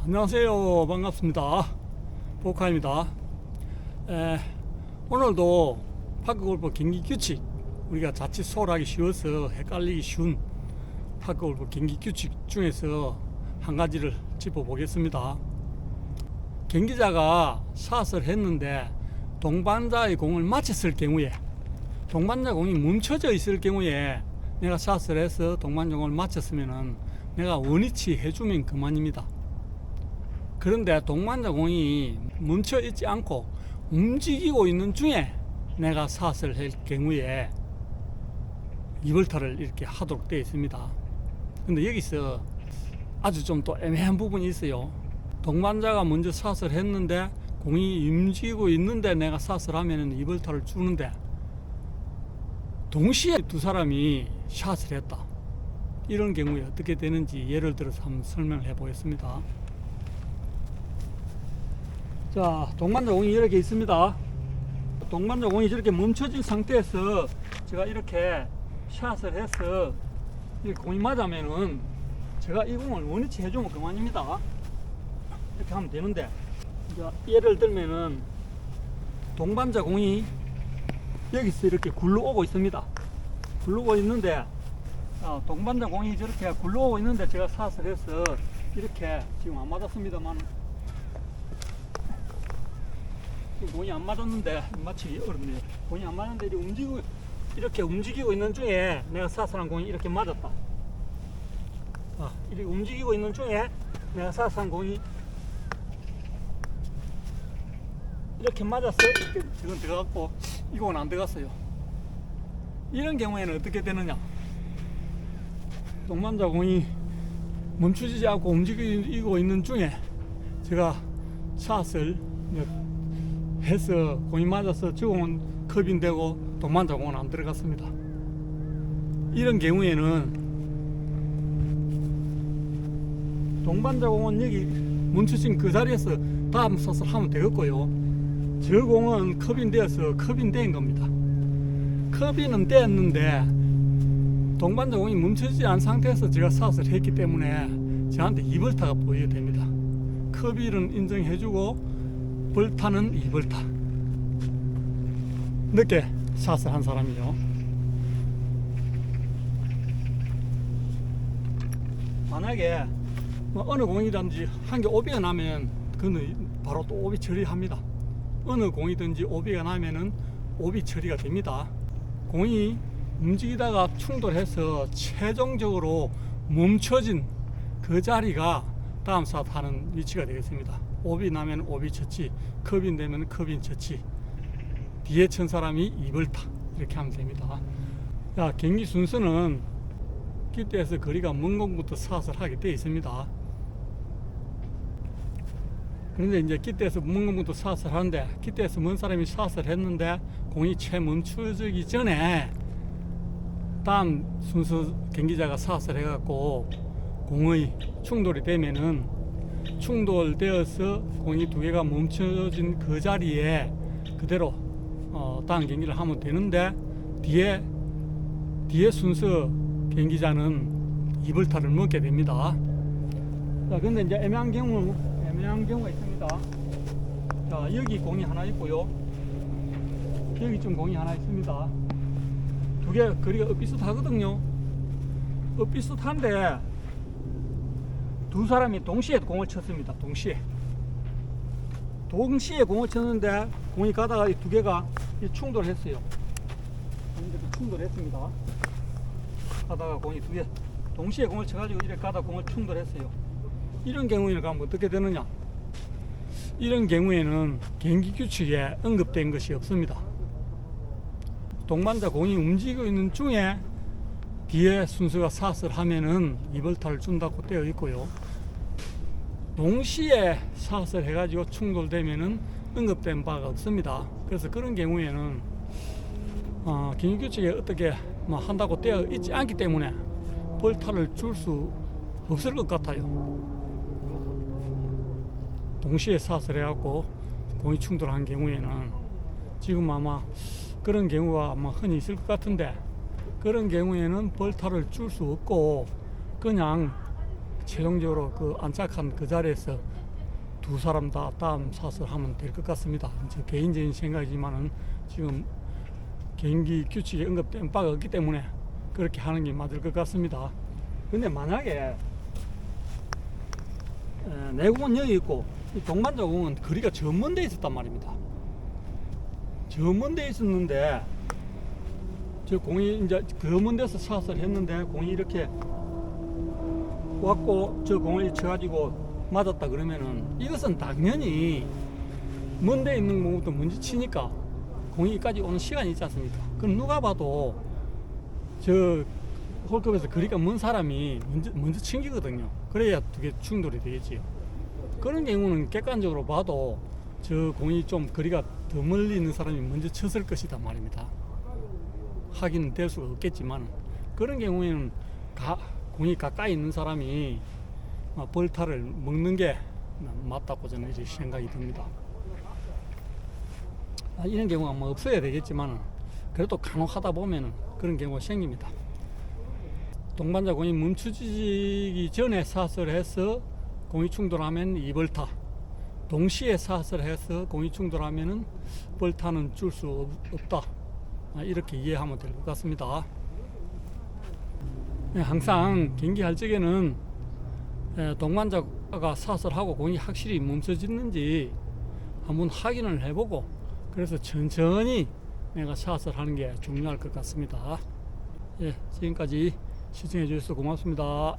안녕하세요. 반갑습니다. 보카입니다. 오늘도 파크골프 경기 규칙, 우리가 자칫 소홀하기 쉬워서 헷갈리기 쉬운 파크골프 경기 규칙 중에서 한 가지를 짚어보겠습니다. 경기자가 샷을 했는데 동반자의 공을 맞췄을 경우에, 동반자 공이 멈춰져 있을 경우에 내가 샷을 해서 동반자 공을 맞췄으면 내가 원위치 해주면 그만입니다. 그런데 동반자 공이 멈춰 있지 않고 움직이고 있는 중에 내가 샷을 할 경우에 이벌타를 이렇게 하도록 되어 있습니다. 근데 여기서 아주 좀 또 애매한 부분이 있어요. 동반자가 먼저 샷을 했는데 공이 움직이고 있는데 내가 샷을 하면 이벌타를 주는데 동시에 두 사람이 샷을 했다. 이런 경우에 어떻게 되는지 예를 들어서 한번 설명을 해 보겠습니다. 자, 동반자 공이 이렇게 있습니다. 동반자 공이 저렇게 멈춰진 상태에서 제가 이렇게 샷을 해서 이 공이 맞으면은 제가 이 공을 원위치 해주면 그만입니다. 이렇게 하면 되는데, 자, 예를 들면은 동반자 공이 여기서 이렇게 굴러오고 있습니다. 굴러오고 있는데, 동반자 공이 저렇게 굴러오고 있는데 제가 샷을 해서 이렇게 지금 안 맞았습니다만, 공이 안 맞았는데 맞추기 어렵네요. 공이 안 맞았는데 이렇게 움직이고 있는 중에 내가 샷한 공이 이렇게 맞았다. 이렇게 움직이고 있는 중에 내가 샷한 공이 이렇게 맞았어. 이렇게 저건 들어갔고 이 공은 안 들어갔어요. 이런 경우에는 어떻게 되느냐? 동반자 공이 멈추지 않고 움직이고 있는 중에 제가 샷을 해서 공이 맞아서 저 공은 컵인 되고 동반자 공은 안 들어갔습니다. 이런 경우에는 동반자 공은 여기 멈추신 그 자리에서 다음 샷을 하면 되겠고요. 저 공은 컵인 되어서 컵인 된 겁니다. 컵인은 되었는데 동반자 공이 멈춰지지 않은 상태에서 제가 샷을 했기 때문에 저한테 이벌타가 보여야 됩니다. 컵인은 인정해주고 벌타는 이벌타. 늦게 샷을 한 사람이요. 만약에 어느 공이든지 한 개 오비가 나면 그는 바로 또 오비 처리합니다. 어느 공이든지 오비가 나면은 오비 처리가 됩니다. 공이 움직이다가 충돌해서 최종적으로 멈춰진 그 자리가 다음 샷 하는 위치가 되겠습니다. 오비 나면 오비 처치, 컵인 되면 컵인 처치, 뒤에 천 사람이 이벌타, 이렇게 하면 됩니다. 자, 경기 순서는 기대에서 거리가 먼 공부터 샷을 하게 되어 있습니다. 그런데 이제 기대에서 먼 공부터 샷을 하는데, 기대에서 먼 사람이 샷을 했는데 공이 채 멈춰지기 전에 다음 순서 경기자가 샷을 해갖고 공의 충돌이 되면은 충돌되어서 공이 두 개가 멈춰진 그 자리에 그대로 다음 경기를 하면 되는데, 뒤에 순서 경기자는 이벌타를 먹게 됩니다. 자, 근데 이제 애매한 경우가 있습니다. 자, 여기 공이 하나 있고요. 여기 좀 공이 하나 있습니다. 두 개 거리가 엇비슷하거든요. 엇비슷한데 두 사람이 동시에 공을 쳤습니다. 동시에 공을 쳤는데 공이 가다가 이 두 개가 충돌했어요. 충돌했습니다. 가다가 공이 두 개 동시에 공을 쳐가지고 이렇게 가다 공을 충돌했어요. 이런 경우에는 가면 어떻게 되느냐? 이런 경우에는 경기 규칙에 언급된 것이 없습니다. 동반자 공이 움직이고 있는 중에 뒤에 순서가 샷을 하면은 이벌타를 준다고 되어 있고요. 동시에 샷을 해가지고 충돌되면은 언급된 바가 없습니다. 그래서 그런 경우에는 경기규칙에 어떻게 한다고 되어 있지 않기 때문에 벌타를 줄 수 없을 것 같아요. 동시에 샷을 해갖고 공이 충돌한 경우에는 지금 아마 그런 경우가 아마 흔히 있을 것 같은데, 그런 경우에는 벌타를 줄 수 없고 그냥 최종적으로 그 안착한 그 자리에서 두 사람 다 다음 샷을 하면 될 것 같습니다. 제 개인적인 생각이지만은 지금 경기 규칙에 언급된 바가 없기 때문에 그렇게 하는 게 맞을 것 같습니다. 근데 만약에 내 공은 여기 있고 이 동반자 공은 거리가 저 먼 데 있었단 말입니다. 저 먼 데 있었는데 저 공이 이제 그 먼 데서 샷을 했는데 공이 이렇게 왔고 저 공을 쳐가지고 맞았다 그러면은 이것은 당연히 먼 데 있는 공부터 먼저 치니까 공이 여기까지 오는 시간이 있지 않습니까? 그럼 누가 봐도 저 홀컵에서 거리가 먼 사람이 먼저 챙기거든요. 그래야 두 개 충돌이 되겠지요. 그런 경우는 객관적으로 봐도 저 공이 좀 거리가 더 멀리 있는 사람이 먼저 쳤을 것이다 말입니다. 확인은 될 수가 없겠지만 그런 경우에는 공이 가까이 있는 사람이 벌타를 먹는 게 맞다고 저는 이제 생각이 듭니다. 이런 경우가 뭐 없어야 되겠지만 그래도 간혹 하다 보면 그런 경우가 생깁니다. 동반자 공이 멈추기 전에 샷을 해서 공이 충돌하면 2벌타, 동시에 샷을 해서 공이 충돌하면 벌타는 줄 수 없다, 이렇게 이해하면 될 것 같습니다. 항상 경기할 적에는 동반자가 샷을 하고 공이 확실히 멈춰지는지 한번 확인을 해보고 그래서 천천히 내가 샷을 하는 게 중요할 것 같습니다. 지금까지 시청해 주셔서 고맙습니다.